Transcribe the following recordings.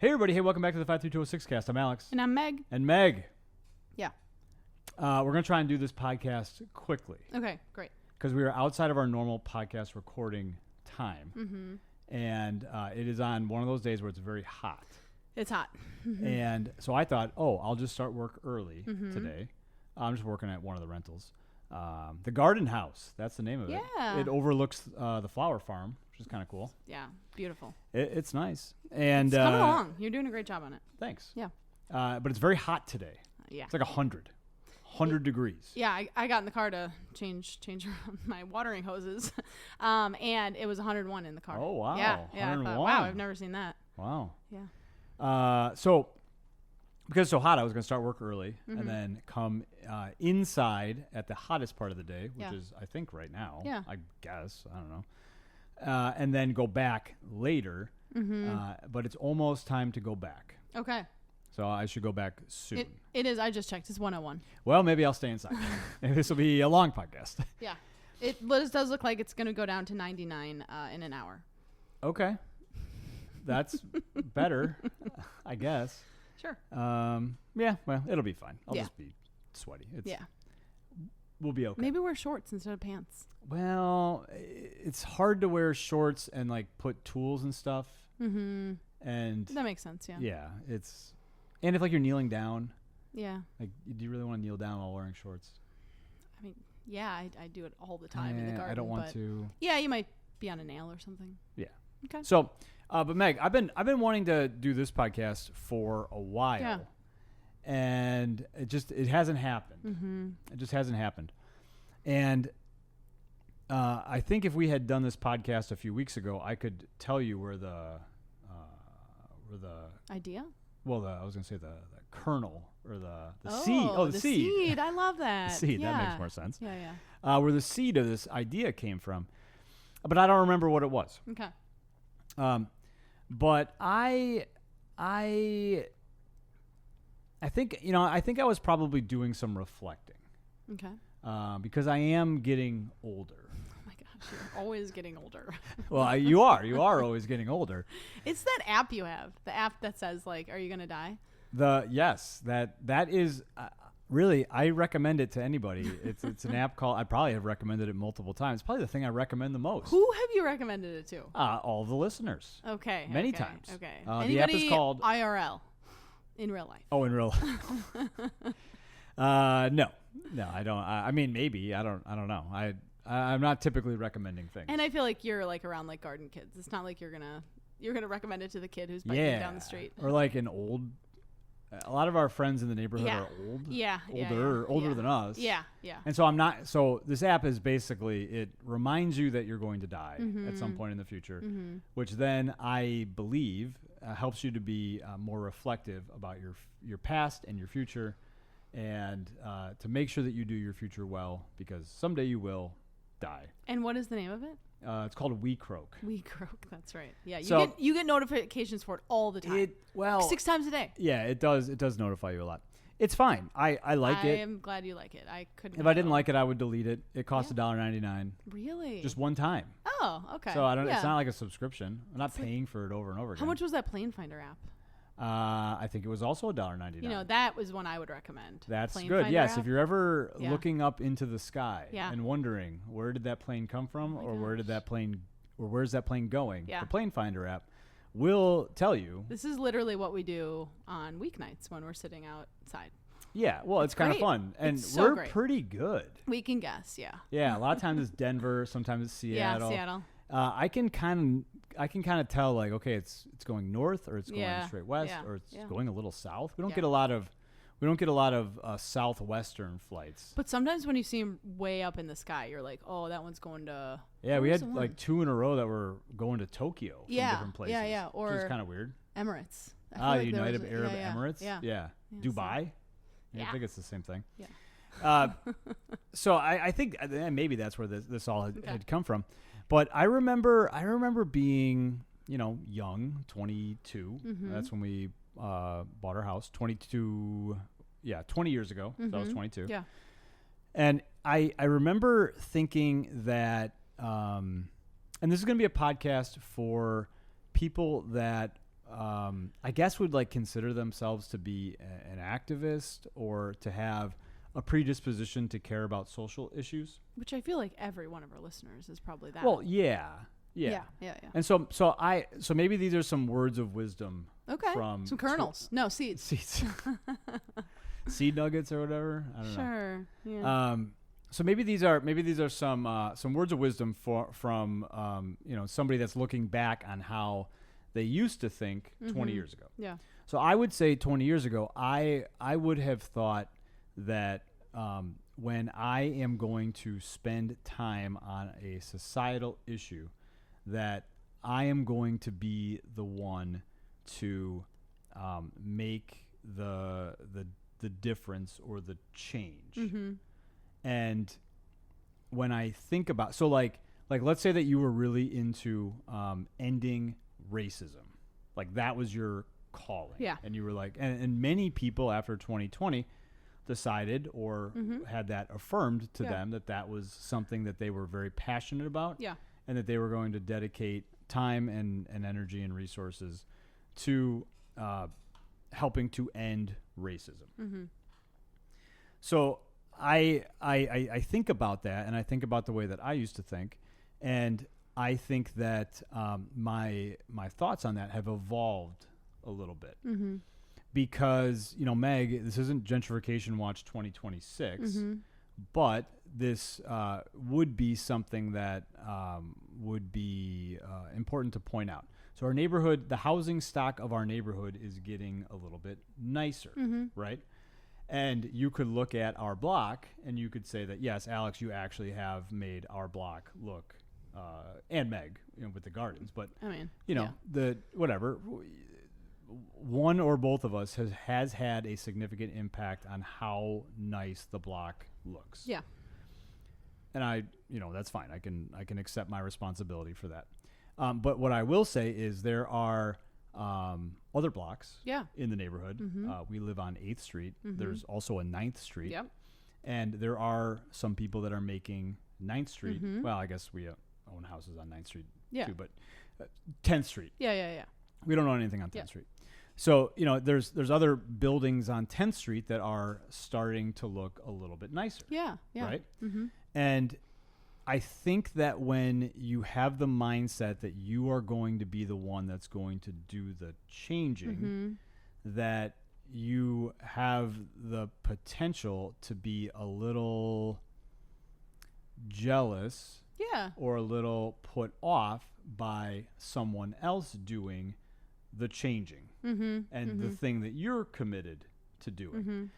Hey, everybody. Hey, welcome back to the 53206 cast. I'm Alex. And I'm Meg. And Meg. Yeah. We're going to try and do this podcast quickly. Okay, great. Because we are outside of our normal podcast recording time. Mm-hmm. And it is on one of those days where it's very hot. It's hot. And so I thought, I'll just start work early today. I'm just working at one of the rentals. The Garden House. That's the name of it. Yeah. It overlooks the flower farm, which is kind of cool. Yeah, beautiful. It's nice. And It's coming along. You're doing a great job on it. Thanks. Yeah. But it's very hot today. Yeah. It's like 100 degrees. Yeah, I got in the car to change around my watering hoses, and it was 101 in the car. Oh, wow. Yeah, I 101. thought, wow, I've never seen that. Wow. Yeah. So because it's so hot, I was going to start work early and then come inside at the hottest part of the day, which is, I think, right now. Yeah. I guess. I don't know. And then go back later. But it's almost time to go back. Okay. So I should go back soon. It is. I just checked. It's 101. Well, maybe I'll stay inside. Maybe this will be a long podcast. Yeah. It does look like it's going to go down to 99 in an hour. Okay. That's better, I guess. Sure. Yeah, well, it'll be fine. I'll Yeah. just be sweaty. Yeah. We'll be okay. Maybe wear shorts instead of pants. Well, it's hard to wear shorts and like put tools and stuff. Mm-hmm. And That makes sense. Yeah. yeah, and if like you're kneeling down, Yeah. like, do you really want to kneel down while wearing shorts? I mean, yeah, I do it all the time in the garden. I don't want but to. Yeah, you might be on a nail or something. Yeah. Okay. So, but Meg, I've been wanting to do this podcast for a while. Yeah. And it hasn't happened. Mm-hmm. It just hasn't happened. And I think if we had done this podcast a few weeks ago, I could tell you where the Idea? well, I was going to say the kernel or the Oh, seed. Oh, the seed. seed. I love that. The seed. Yeah. That makes more sense. Yeah, yeah. Where the seed of this idea came from. But I don't remember what it was. Okay. But I think, I think I was probably doing some reflecting. Okay. Because I am getting older. Oh my gosh, you're always getting older. Well, you are always getting older. It's that app you have, the app that says like, "Are you gonna die?" Yes, that is really, I recommend it to anybody. It's an app called. I probably have recommended it multiple times. It's probably the thing I recommend the most. Who have you recommended it to? All the listeners. Okay. Many okay, times. Okay. The app is called IRL, in real life. Oh, in real life. No, I don't. I mean, maybe. I don't know. I'm not typically recommending things. And I feel like you're like around like garden kids. It's not like you're gonna recommend it to the kid who's biking down the street. Or like an old. A lot of our friends in the neighborhood are old. Yeah. Older than us. Yeah. Yeah. And so I'm not. So this app is basically, it reminds you that you're going to die at some point in the future, which then I believe helps you to be more reflective about your past and your future, and to make sure that you do your future well, because someday you will die. And what is the name of it? It's called We Croak. We Croak. That's right. Yeah. So you get notifications for it all the time. 6 times a day. Yeah, it does. It does notify you a lot. It's fine. I like it. I am glad you like it. I couldn't. If I didn't like it, I would delete it. It costs Yeah. $1.99. Really? Just one time. Oh, okay. So I don't. Yeah. It's not like a subscription. I'm not paying for it over and over again. How much was that Plane Finder app? I think it was also $1.99. You know, that was one I would recommend. That's Plane good. Finder Yes, app. if you're ever Yeah. looking up into the sky Yeah. and wondering where did that plane come from, Oh my or where's gosh. that plane going, Yeah. the Plane Finder app will tell you. This is literally what we do on weeknights when we're sitting outside. Yeah, well, it's kind of great. fun, and It's so we're great. pretty good. We can guess, yeah. Yeah, a lot of times it's Denver, sometimes it's Seattle. Yeah, Seattle. I can kind of tell, like, okay, it's going north, or it's going Yeah, straight west, yeah, or it's yeah. going a little south. We don't Yeah. get a lot of southwestern flights. But sometimes when you see them way up in the sky, you're like, oh, that one's going to... Yeah, we where's had the one? like 2 in a row that were going to Tokyo from different places. Yeah, which is or kind of weird. Emirates. I feel like there United was Arab yeah. Emirates. Yeah. Yeah. Yeah, Dubai. Yeah. I think it's the same thing. Yeah. So I think maybe that's where this all Okay. had come from. But I remember being, young, 22. Mm-hmm. That's when we bought our house. 20 years ago. So I was 22. Yeah. And I remember thinking that, and this is going to be a podcast for people that I guess would like consider themselves to be an activist or to have a predisposition to care about social issues. Which I feel like every one of our listeners is probably that. Well, yeah. And so maybe these are some words of wisdom. Okay. From some kernels. No, seeds. Seeds. Seed nuggets or whatever. I don't know. Sure. Yeah. So maybe these are some words of wisdom from somebody that's looking back on how they used to think 20 years ago. Yeah. So I would say 20 years ago, I would have thought that when I am going to spend time on a societal issue, that I am going to be the one to make the difference or the change. Mm-hmm. And when I think about, so like let's say that you were really into ending racism, like that was your calling. Yeah. And you were like, and many people after 2020 decided or had that affirmed to them that was something that they were very passionate about. Yeah. And that they were going to dedicate time and energy and resources to helping to end racism. Mm-hmm. So I think about that, and I think about the way that I used to think, and I think that my thoughts on that have evolved a little bit. Mm-hmm. Because, Meg, this isn't Gentrification Watch 2026, but this would be something that would be important to point out. So our neighborhood, the housing stock of our neighborhood is getting a little bit nicer, right? And you could look at our block and you could say that, yes, Alex, you actually have made our block look, and Meg, with the gardens. But, I mean, the whatever, one or both of us has had a significant impact on how nice the block looks. Yeah. And I, that's fine. I can accept my responsibility for that. But what I will say is there are other blocks in the neighborhood. We live on 8th Street. There's also a 9th Street. Yep. And there are some people that are making 9th Street. Well, I guess we own houses on 9th Street too, but 10th Street. Yeah. We don't own anything on 10th Street. So, there's other buildings on 10th Street that are starting to look a little bit nicer. Yeah. Right? Mm-hmm. And I think that when you have the mindset that you are going to be the one that's going to do the changing, that you have the potential to be a little jealous or a little put off by someone else doing the changing and the thing that you're committed to doing,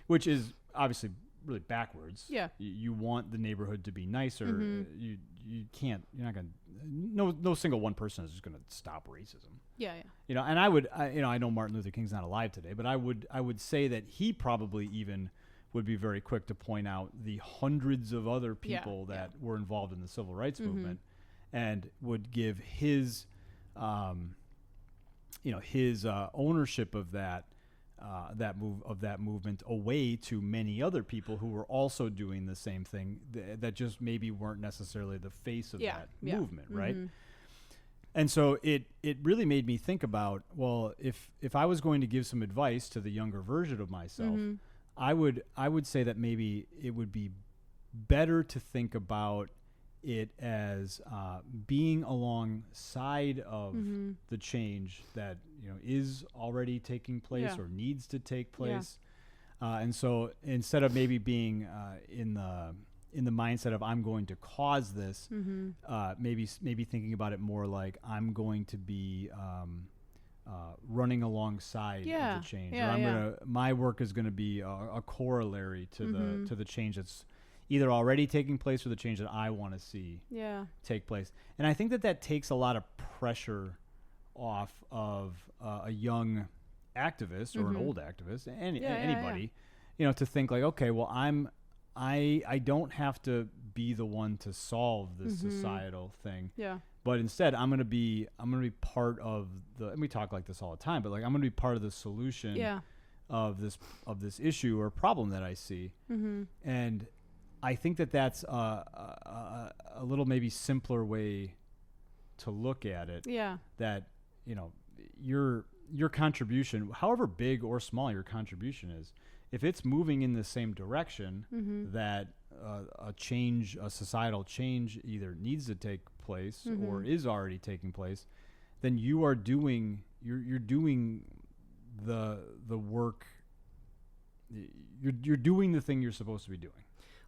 which is obviously really backwards. Yeah. You want the neighborhood to be nicer. You can't, you're not going to, no single one person is just going to stop racism. Yeah. And I know Martin Luther King's not alive today, but I would say that he probably even would be very quick to point out the hundreds of other people that were involved in the civil rights movement and would give his ownership of that movement away to many other people who were also doing the same thing that just maybe weren't necessarily the face of that movement, right? And so it really made me think about, well, if I was going to give some advice to the younger version of myself, I would say that maybe it would be better to think about it as being alongside of the change that is already taking place or needs to take place, and so instead of maybe being in the mindset of I'm going to cause this, maybe thinking about it more like I'm going to be running alongside of the change, or my work is going to be a corollary to the change that's either already taking place or the change that I want to see take place. And I think that takes a lot of pressure off of a young activist or an old activist, anybody, to think like, okay, well, I don't have to be the one to solve this societal thing. Yeah. But instead, I'm gonna be part of and we talk like this all the time, but like I'm gonna be part of the solution of this issue or problem that I see. And I think that that's a little maybe simpler way to look at it. Yeah. That you're your contribution, however big or small your contribution is, if it's moving in the same direction that a societal change either needs to take place or is already taking place, then you're doing the work. You're doing the thing you're supposed to be doing.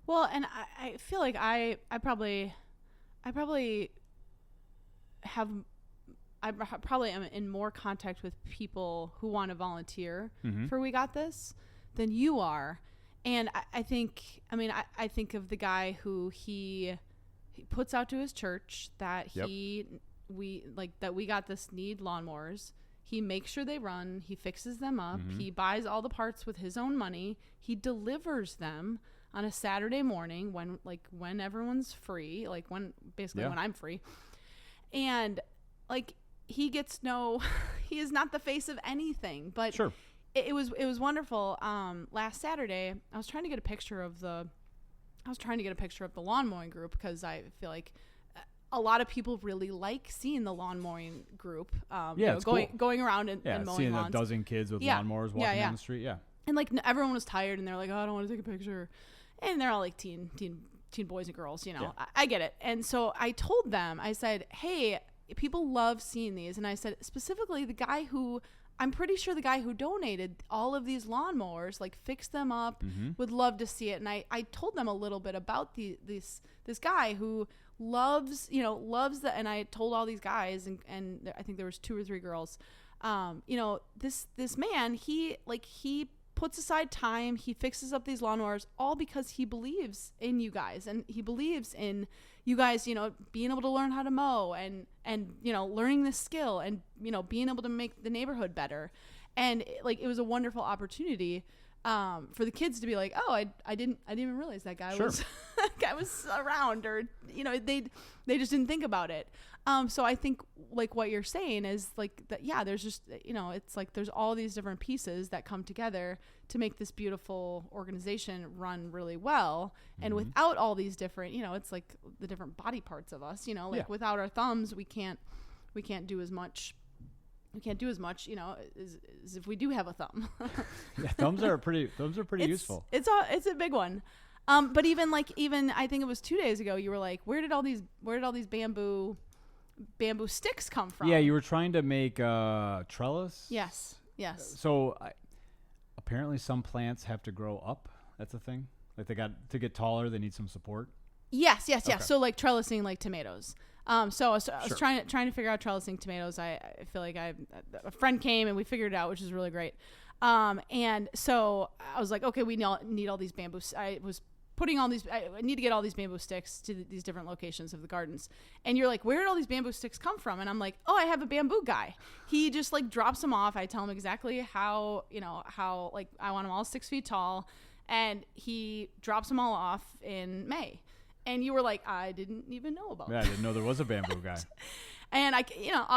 Well, and I feel like I probably am in more contact with people who want to volunteer for We Got This than you are. And I think of the guy who he puts out to his church that We Got This need lawnmowers. He makes sure they run. He fixes them up. He buys all the parts with his own money. He delivers them on a Saturday morning when everyone's free, when I'm free. And he is not the face of anything, but sure. It was wonderful. Last Saturday, I was trying to get a picture of the lawn mowing group because I feel like a lot of people really like seeing the lawn mowing group. Going around and mowing seeing lawns. a dozen kids with lawnmowers walking down the street. Yeah, and everyone was tired and they're like, oh, I don't want to take a picture, and they're all like teen boys and girls. I get it. And so I told them, I said, hey, people love seeing these, and I said specifically I'm pretty sure the guy who donated all of these lawnmowers, fixed them up, would love to see it. And I told them a little bit about this guy who loves and I told all these guys, and I think there was 2 or 3 girls, this man, he puts aside time, he fixes up these lawnmowers all because he believes in you guys, and he believes in you guys, being able to learn how to mow and learning this skill and, being able to make the neighborhood better. And it was a wonderful opportunity for the kids to be like, oh, I didn't even realize that guy was that guy was around, or they just didn't think about it. So I think what you're saying is that, yeah, there's just, it's there's all these different pieces that come together to make this beautiful organization run really well. And without all these different, it's the different body parts of us, without our thumbs, we can't do as much. We can't do as much, as if we do have a thumb. Yeah, thumbs are pretty useful. It's a big one. But even I think it was 2 days ago, you were like, where did all these bamboo sticks come from? Yeah, you were trying to make trellis. Yes. So apparently some plants have to grow up. That's a thing. They got to get taller. They need some support. Yes. Okay. So trellising tomatoes. So I was trying to figure out trellising tomatoes. I feel like a friend came and we figured it out, which is really great. And so I was like, okay, we need all these bamboo. I was putting all these, I need to get all these bamboo sticks to these different locations of the gardens. And you're like, where did all these bamboo sticks come from? And I'm like, oh, I have a bamboo guy. He just drops them off. I tell him exactly how I want them all 6 feet tall. And he drops them all off in May. And you were like, I didn't even know about that. Yeah, I didn't know there was a bamboo guy. And off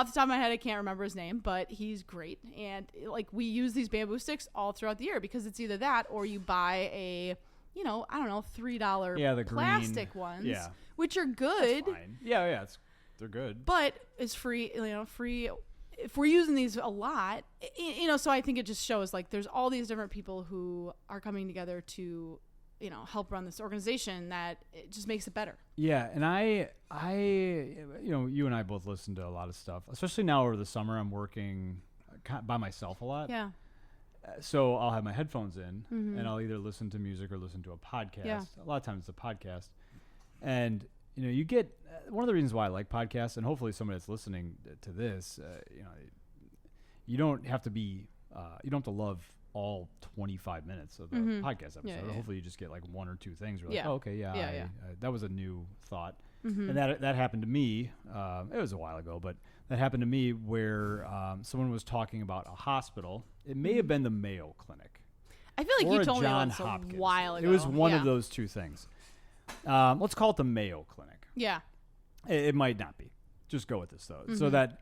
the top of my head, I can't remember his name, but he's great. And we use these bamboo sticks all throughout the year because it's either that or you buy a, $3 plastic green ones, which are good. That's fine. Yeah, they're good. But it's free, free. If we're using these a lot, so I think it just shows there's all these different people who are coming together to, help run this organization, that it just makes it better. Yeah. And I, you and I both listen to a lot of stuff, especially now over the summer. I'm working by myself a lot. Yeah. So I'll have my headphones in and I'll either listen to music or listen to a podcast. Yeah. A lot of times it's a podcast. And, you get one of the reasons why I like podcasts, and hopefully somebody that's listening to this, you don't have to be, you don't have to love all 25 minutes of the podcast episode. Yeah. Hopefully you just get 1 or 2 things. Where oh, okay, that was a new thought. And that happened to me. It was a while ago, but that happened to me where someone was talking about a hospital. It may have been the Mayo Clinic. I feel like you told me about this a while ago. It was one of those 2 things. Let's call it the Mayo Clinic. Yeah. It might not be. Just go with this, though. So that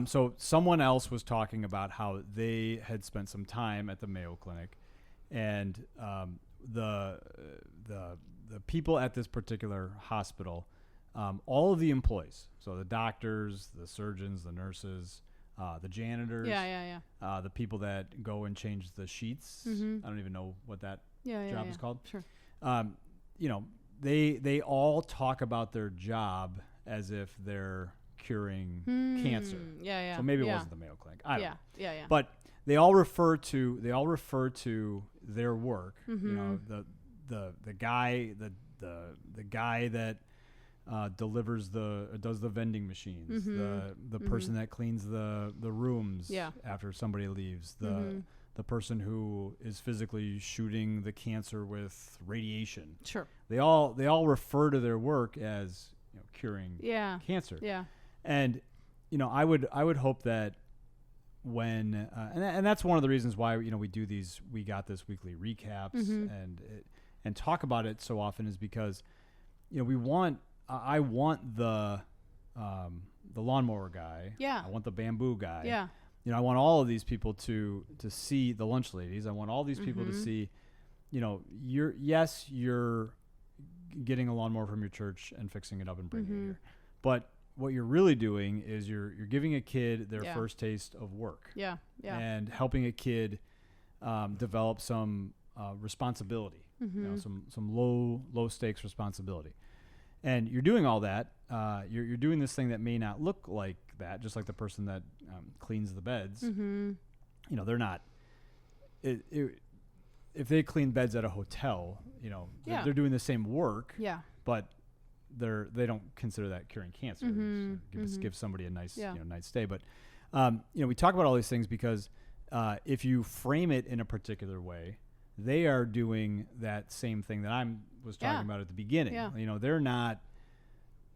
so someone else was talking about how they had spent some time at the Mayo Clinic, and the people at this particular hospital, all of the employees, so the doctors, the surgeons, the nurses, the janitors. The people that go and change the sheets. Mm-hmm. I don't even know what that job is called. Sure. You know, they all talk about their job as if they're curing cancer. So maybe it wasn't the Mayo Clinic. I don't know. But they all refer to their work. Mm-hmm. You know, the guy that delivers does the vending machines, the person that cleans the rooms after somebody leaves, the person who is physically shooting the cancer with radiation. Sure. They all refer to their work as, you know, curing cancer. Yeah. And, you know, I would hope that when and that's one of the reasons why, you know, we do these We Got This weekly recaps and talk about it so often, is because, you know, I want the lawnmower guy. Yeah. I want the bamboo guy. Yeah. You know, I want all of these people to see the lunch ladies. I want all these people to see, you know, you're getting a lawnmower from your church and fixing it up and bringing it here. But what you're really doing is you're giving a kid their first taste of work. Yeah. And helping a kid develop some responsibility. You know, some low stakes responsibility. And you're doing all that. You're doing this thing that may not look like that, just like the person that cleans the beds. You know, they're not. If they clean beds at a hotel, you know, they're doing the same work. Yeah. But they don't consider that curing cancer. Give somebody a nice nice stay. But you know, we talk about all these things because if you frame it in a particular way, they are doing that same thing that I was talking about at the beginning. You know, they're not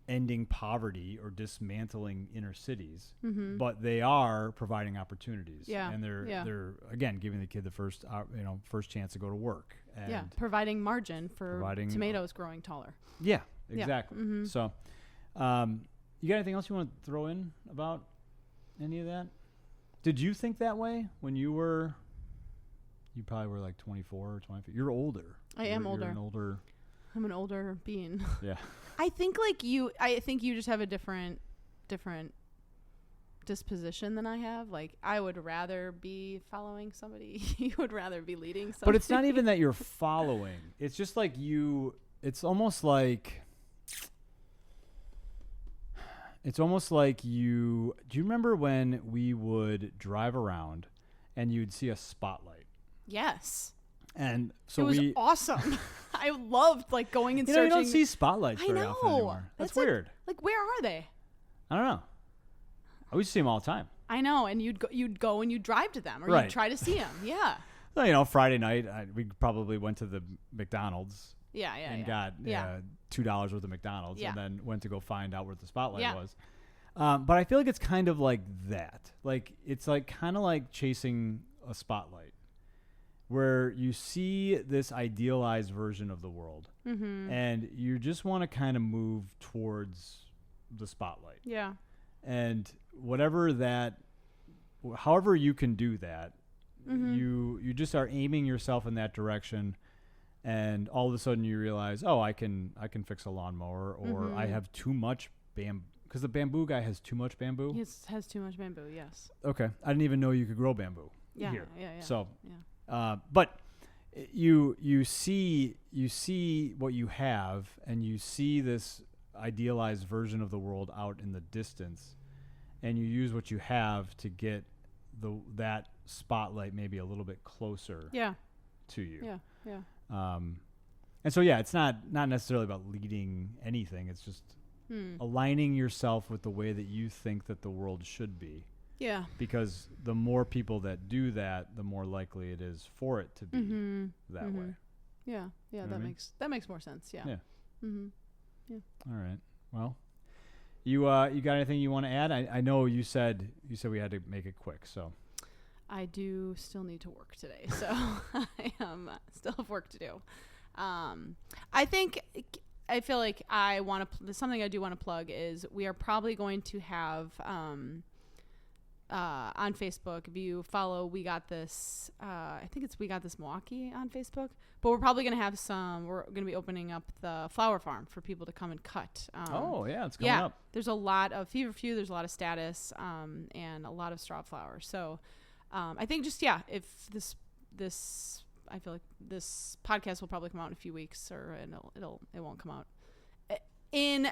ending poverty or dismantling inner cities, but they are providing opportunities. And they're again giving the kid the first chance to go to work. And providing margin for tomatoes growing taller. Yeah, exactly. So, you got anything else you want to throw in about any of that? Did you think that way when you were? You probably were like 24 or 25. You're older. I am older. I'm an older being. Yeah. I think you just have a different disposition than I have. Like, I would rather be following somebody. You would rather be leading somebody. But it's not even that you're following. It's just like it's almost like you. Do you remember when we would drive around and you'd see a spotlight? Yes. And so it was awesome. I loved like going and searching. You don't see spotlights very often anymore. That's weird. Like where are they? I don't know. I used to see them all the time. I know, and you'd go and you'd drive to them, or you'd try to see them. Yeah. Well, you know, Friday night we probably went to the McDonald's. And got $2 worth of McDonald's, and then went to go find out where the spotlight was. But I feel like it's kind of like that. Like it's like kind of like chasing a spotlight, where you see this idealized version of the world, and you just want to kind of move towards the spotlight. Yeah. And however you can do that, you just are aiming yourself in that direction, and all of a sudden you realize, oh, I can fix a lawnmower, or I have too much bamboo. Because the bamboo guy has too much bamboo. He has too much bamboo. Yes. Okay, I didn't even know you could grow bamboo. Yeah. Here. Yeah. So. Yeah. But you see what you have, and you see this idealized version of the world out in the distance, and you use what you have to get that spotlight maybe a little bit closer to you. Yeah. And so it's not necessarily about leading anything. It's just aligning yourself with the way that you think that the world should be. Yeah. Because the more people that do that, the more likely it is for it to be that way. Yeah. Yeah. That makes more sense. Yeah. Yeah. Yeah. All right. Well, you got anything you want to add? I know you said we had to make it quick, so. I do still need to work today, so I still have work to do. I feel like something I do want to plug is we are probably going to have on Facebook. If you follow We Got This, I think it's We Got This Milwaukee on Facebook. But we're probably going to have we're going to be opening up the flower farm for people to come and cut. It's coming up. There's a lot of feverfew, there's a lot of status, and a lot of straw flowers. So I think if this I feel like this podcast will probably come out in a few weeks, or it won't come out in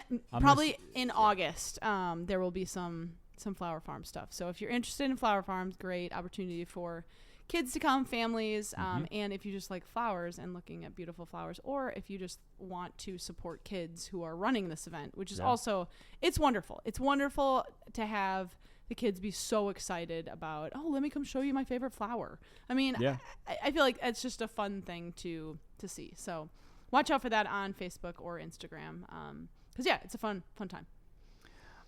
August. There will be some flower farm stuff. So if you're interested in flower farms, great opportunity for kids to come, families, and if you just like flowers and looking at beautiful flowers, or if you just want to support kids who are running this event, which is also, it's wonderful. It's wonderful to have the kids be so excited about, let me come show you my favorite flower. I mean, I feel like it's just a fun thing to see. So watch out for that on Facebook or Instagram. Because it's a fun time.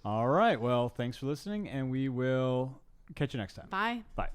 All right. Well, thanks for listening, and we will catch you next time. Bye. Bye.